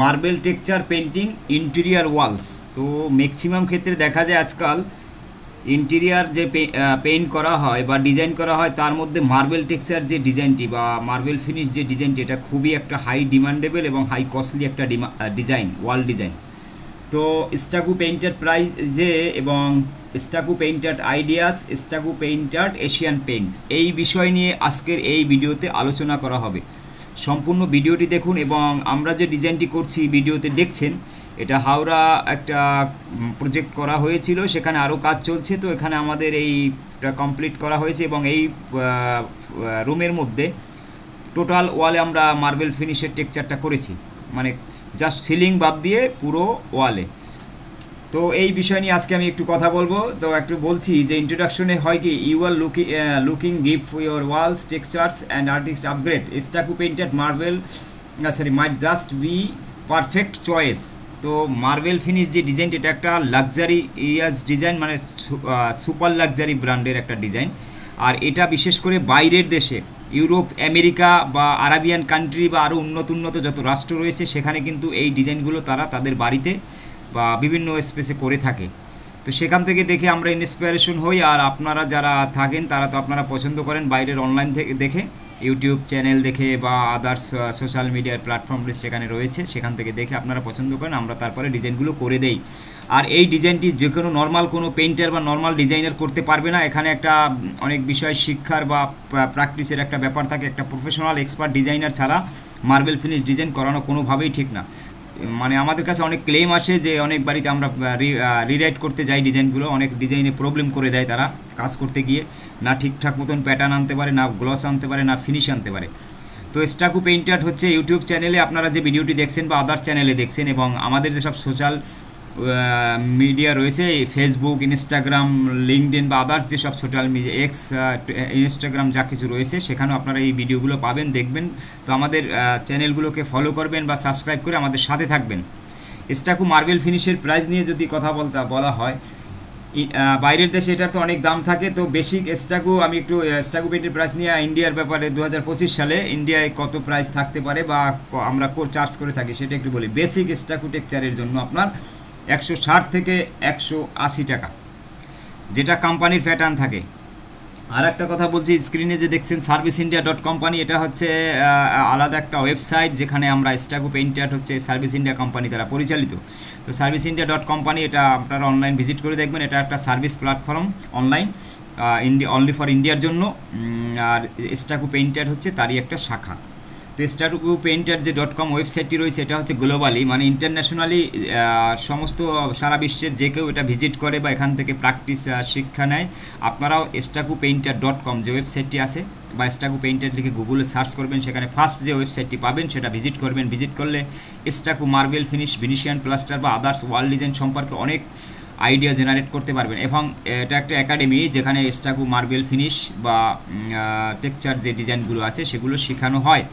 Marble texture painting interior walls. তো maximum ক্ষেত্রে দেখা যায় আজকাল ইন্টেরিয়ার যে পেইন্ট করা হয় বা ডিজাইন করা হয় তার মধ্যে মার্বেল টেক্সচার যে ডিজাইনটি বা মার্বেল ফিনিশ যে ডিজাইনটি, এটা খুবই একটা হাই ডিমান্ডেবল এবং হাই কস্টলি একটা ডিজাইন, ওয়াল ডিজাইন। তো স্টাকু পেইন্টেড প্রাইস যে এবং স্টাকু painted ideas, স্টাকু painted Asian Paints, এই বিষয় নিয়ে আজকের এই ভিডিওতে আলোচনা করা হবে। সম্পূর্ণ ভিডিওটি দেখুন এবং আমরা যে ডিজাইনটি করছি ভিডিওতে দেখছেন, এটা হাওড়া একটা প্রজেক্ট করা হয়েছিল, সেখানে আরও কাজ চলছে। তো এখানে আমাদের এইটা কমপ্লিট করা হয়েছে এবং এই রুমের মধ্যে টোটাল ওয়ালে আমরা মার্বেল ফিনিশের টেক্সচারটা করেছি, মানে জাস্ট সিলিং বাদ দিয়ে পুরো ওয়ালে। তো এই বিষয় নিয়ে আজকে আমি একটু কথা বলবো। তো একটু বলছি যে ইন্ট্রোডাকশনে হয় কি, you are looking gift for your walls textures and artist upgrade, stucco painted marble might just be perfect choice. তো মার্বেল ফিনিশ যে ডিজাইন, এটা একটা লাক্সারি ইয়াস ডিজাইন, মানে সুপার লাক্সারি ব্র্যান্ডের একটা ডিজাইন। আর এটা বিশেষ করে বাইরের দেশে, ইউরোপ, আমেরিকা বা আরাবিয়ান কান্ট্রি বা আরও উন্নত যত রাষ্ট্র রয়েছে, সেখানে কিন্তু এই ডিজাইনগুলো তারা তাদের বাড়িতে বা বিভিন্ন স্পেসে করে থাকে। তো সেখান থেকে দেখে আমরা ইন্সপিরেশন হই। আর আপনারা যারা থাকেন তারা তো আপনারা পছন্দ করেন বাইরের অনলাইন থেকে দেখে, ইউটিউব চ্যানেল দেখে বা আদার্স সোশ্যাল মিডিয়ার প্ল্যাটফর্ম সেখানে রয়েছে, সেখান থেকে দেখে আপনারা পছন্দ করেন, আমরা তারপরে ডিজাইনগুলো করে দেই। আর এই ডিজাইনটি যে কোনো নর্মাল কোনো পেইন্টার বা নর্মাল ডিজাইনার করতে পারবে না। এখানে একটা অনেক বিষয় শিক্ষার বা প্র্যাকটিসের একটা ব্যাপার থাকে। একটা প্রফেশনাল এক্সপার্ট ডিজাইনার ছাড়া মার্বেল ফিনিশ ডিজাইন করানো কোনোভাবেই ঠিক না। মানে আমাদের কাছে অনেক ক্লেম আসে যে অনেক বাড়িতে আমরা রিরাইট করতে যাই ডিজাইনগুলো, অনেক ডিজাইনে প্রবলেম করে দেয় তারা কাজ করতে গিয়ে, না ঠিকঠাক মতন প্যাটার্ন আনতে পারে, না গ্লস আনতে পারে, না ফিনিশ আনতে পারে। তো স্টাকু পেইন্টেড হচ্ছে ইউটিউব চ্যানেলে আপনারা যে ভিডিওটি দেখছেন বা আদার্স চ্যানেলে দেখছেন, এবং আমাদের যেসব সোশ্যাল মিডিয়া রয়েছে, ফেসবুক, ইনস্টাগ্রাম, লিঙ্কডইন বা আদার্স যেসব সোশ্যাল মিডিয়া, এক্স, ইনস্টাগ্রাম যা কিছু রয়েছে, সেখানেও আপনারা এই ভিডিওগুলো পাবেন, দেখবেন। তো আমাদের চ্যানেলগুলোকে ফলো করবেন বা সাবস্ক্রাইব করে আমাদের সাথে থাকবেন। স্টাকু মার্বেল ফিনিশের প্রাইস নিয়ে যদি কথা বলা হয়, বাইরের দেশে এটার তো অনেক দাম থাকে। তো বেসিক স্টাকু, আমি একটু স্টাকু পেইন্টের প্রাইস নিয়ে ইন্ডিয়ার ব্যাপারে 2025 সালে ইন্ডিয়ায় কত প্রাইস থাকতে পারে বা আমরা চার্জ করে থাকি সেটা একটু বলি। বেসিক স্টাকু টেক্সচারের জন্য আপনার 160 থেকে 180 টাকা, যেটা কোম্পানির প্যাটার্ন থাকে। আর একটা কথা বলছি, স্ক্রিনে যে দেখছেন serviceindia.company, এটা হচ্ছে আলাদা একটা ওয়েবসাইট যেখানে আমরা স্টাকু পেইন্টেড হচ্ছে সার্ভিস ইন্ডিয়া কোম্পানি দ্বারা পরিচালিত। তো serviceindia.company, এটা আপনারা অনলাইন ভিজিট করে দেখবেন। এটা একটা service platform online, only for ইন্ডিয়ার জন্য। আর স্টাকু পেইন্টেড হচ্ছে তারই একটা শাখা। তো স্টাকু পেইন্টেড যে .com ওয়েবসাইটটি রয়েছে, এটা হচ্ছে গ্লোবালি, মানে ইন্টারন্যাশনালি সমস্ত সারা বিশ্বের যে কেউ এটা ভিজিট করে বা এখান থেকে প্র্যাকটিস শিক্ষা নেয়। আপনারাও স্টাকু পেইন্টেড .com যে ওয়েবসাইটটি আছে, বা স্টাকু পেইন্টেড লিখে গুগলে সার্চ করবেন, সেখানে ফার্স্ট যে ওয়েবসাইটটি পাবেন সেটা ভিজিট করবেন। ভিজিট করলে স্টাকু মার্বেল ফিনিশ, ভেনিশিয়ান প্লাস্টার বা আদার্স ওয়াল ডিজাইন সম্পর্কে অনেক আইডিয়া জেনারেট করতে পারবেন। এবং এটা একটা একাডেমি যেখানে স্টাকু মার্বেল ফিনিশ বা টেক্সচার যে ডিজাইনগুলো আছে সেগুলো শেখানো হয়।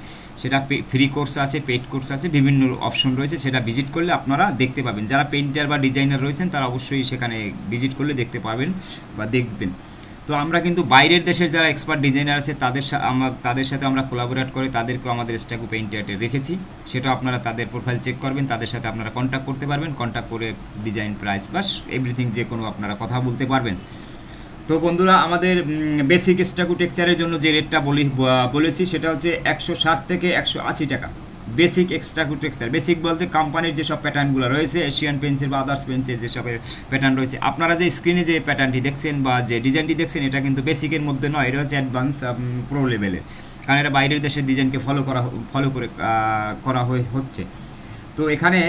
সেটা ফ্রি কোর্স আছে, পেইড কোর্স আছে, বিভিন্ন অপশন রয়েছে। সেটা ভিজিট করলে আপনারা দেখতে পাবেন। যারা পেইন্টার বা ডিজাইনার রয়েছেন তারা অবশ্যই সেখানে ভিজিট করলে দেখতে পাবেন বা দেখবেন। তো আমরা কিন্তু বাইরের দেশের যারা এক্সপার্ট ডিজাইনার আছে তাদের সাথে আমরা কোলাবোরেট করে তাদেরকেও আমাদের স্টাকু পেইন্টারে রেখেছি। সেটা আপনারা তাদের প্রোফাইল চেক করবেন, তাদের সাথে আপনারা কন্ট্যাক্ট করতে পারবেন। কন্ট্যাক্ট করে ডিজাইন, প্রাইস বা এভরিথিং যে কোনো আপনারা কথা বলতে পারবেন। তো বন্ধুরা, আমাদের বেসিক স্টাকু টেক্সচারের জন্য যে রেটটা বলেছি সেটা হচ্ছে 160 থেকে 180 টাকা। বেসিক স্টাকু টেক্সচার, বেসিক বলতে কোম্পানির যেসব প্যাটার্নগুলো রয়েছে, এশিয়ান পেন্সিল বা আদার্স পেন্সিল যেসবের প্যাটার্ন রয়েছে, আপনারা যে স্ক্রিনে যে প্যাটার্নটি দেখছেন বা যে ডিজাইনটি দেখছেন, এটা কিন্তু বেসিকের মধ্যে নয়, এটা হচ্ছে অ্যাডভান্স প্রো লেভেলের, কারণ এটা বাইরের দেশের ডিজাইনকে ফলো করে করা হচ্ছে। তো এখানে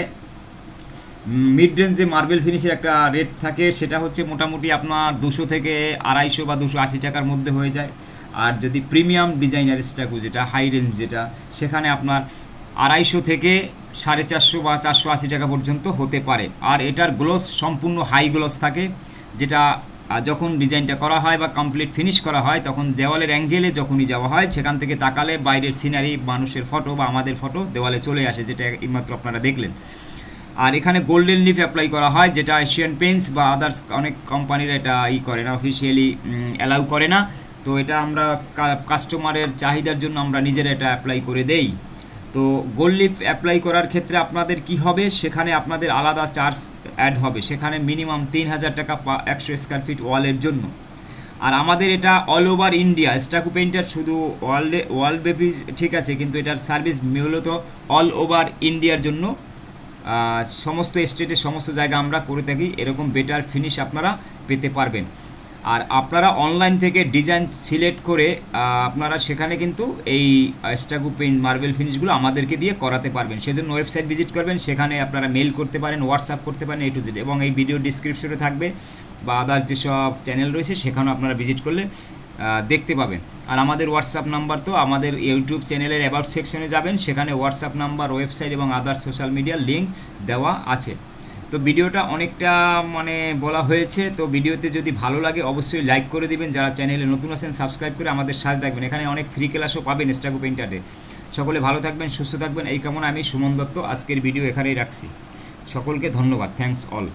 মিড রেঞ্জে মার্বেল ফিনিশের একটা রেট থাকে, সেটা হচ্ছে মোটামুটি আপনার 200 থেকে 250 বা 280 টাকার মধ্যে হয়ে যায়। আর যদি প্রিমিয়াম ডিজাইনার স্টাকু যেটা হাই রেঞ্জ, যেটা সেখানে আপনার 250 থেকে 450 বা 480 টাকা পর্যন্ত হতে পারে। আর এটার গ্লোস সম্পূর্ণ হাই গ্লোস থাকে, যেটা যখন ডিজাইনটা করা হয় বা কমপ্লিট ফিনিশ করা হয়, তখন দেওয়ালের অ্যাঙ্গেলে যখনই যাওয়া হয় সেখান থেকে তাকালে বাইরের সিনারি, মানুষের ফটো বা আমাদের ফটো দেওয়ালে চলে আসে, যেটা এইমাত্র আপনারা দেখলেন। আর এখানে গোল্ডেন লিফ অ্যাপ্লাই করা হয়, যেটা এশিয়ান পেইন্টস বা আদার্স অনেক কোম্পানির এটা করে না, অফিসিয়ালি অ্যালাউ করে না। তো এটা আমরা কাস্টমারের চাহিদার জন্য আমরা নিজেরা এটা অ্যাপ্লাই করে দেই। তো গোল্ড লিফ অ্যাপ্লাই করার ক্ষেত্রে আপনাদের কি হবে, সেখানে আপনাদের আলাদা চার্জ অ্যাড হবে, সেখানে মিনিমাম 3,000 টাকা 100 স্কোয়ার ফিট ওয়ালের জন্য। আর আমাদের এটা অল ওভার ইন্ডিয়া, স্টাকু পেইন্টার শুধু ওয়ার্ল্ড ব্যাপী ঠিক আছে, কিন্তু এটার সার্ভিস মূলত অল ওভার ইন্ডিয়ার জন্য। সমস্ত স্টেটে সমস্ত জায়গা আমরা করে থাকি, এরকম বেটার ফিনিশ আপনারা পেতে পারবেন। আর আপনারা অনলাইন থেকে ডিজাইন সিলেক্ট করে আপনারা সেখানে কিন্তু এই স্টাকু পেইন্ট মার্বেল ফিনিশগুলো আমাদেরকে দিয়ে করাতে পারবেন। সেজন্য ওয়েবসাইট ভিজিট করবেন, সেখানে আপনারা মেল করতে পারেন, হোয়াটসঅ্যাপ করতে পারেন A to Z, এবং এই ভিডিও ডিসক্রিপশনে থাকবে বা আদার যেসব চ্যানেল রয়েছে সেখানেও আপনারা ভিজিট করলে দেখতে পাবেন। আর আমাদের হোয়াটসঅ্যাপ নাম্বার তো আমাদের ইউটিউব চ্যানেলের অ্যাবাউট সেকশনে যাবেন, সেখানে হোয়াটসঅ্যাপ নাম্বার, ওয়েবসাইট এবং আদার সোশ্যাল মিডিয়ার লিঙ্ক দেওয়া আছে। তো ভিডিওটা অনেকটা মানে বলা হয়েছে, তো ভিডিওতে যদি ভালো লাগে অবশ্যই লাইক করে দিবেন, যারা চ্যানেলে নতুন আছেন সাবস্ক্রাইব করে আমাদের সাথে থাকবেন। এখানে অনেক ফ্রি ক্লাসও পাবেন স্টাকু পেইন্টারে। সকলে ভালো থাকবেন, সুস্থ থাকবেন, এই কামনা আমি সুমন দত্ত আজকের ভিডিও এখানেই রাখছি। সকলকে ধন্যবাদ, থ্যাঙ্কস অল।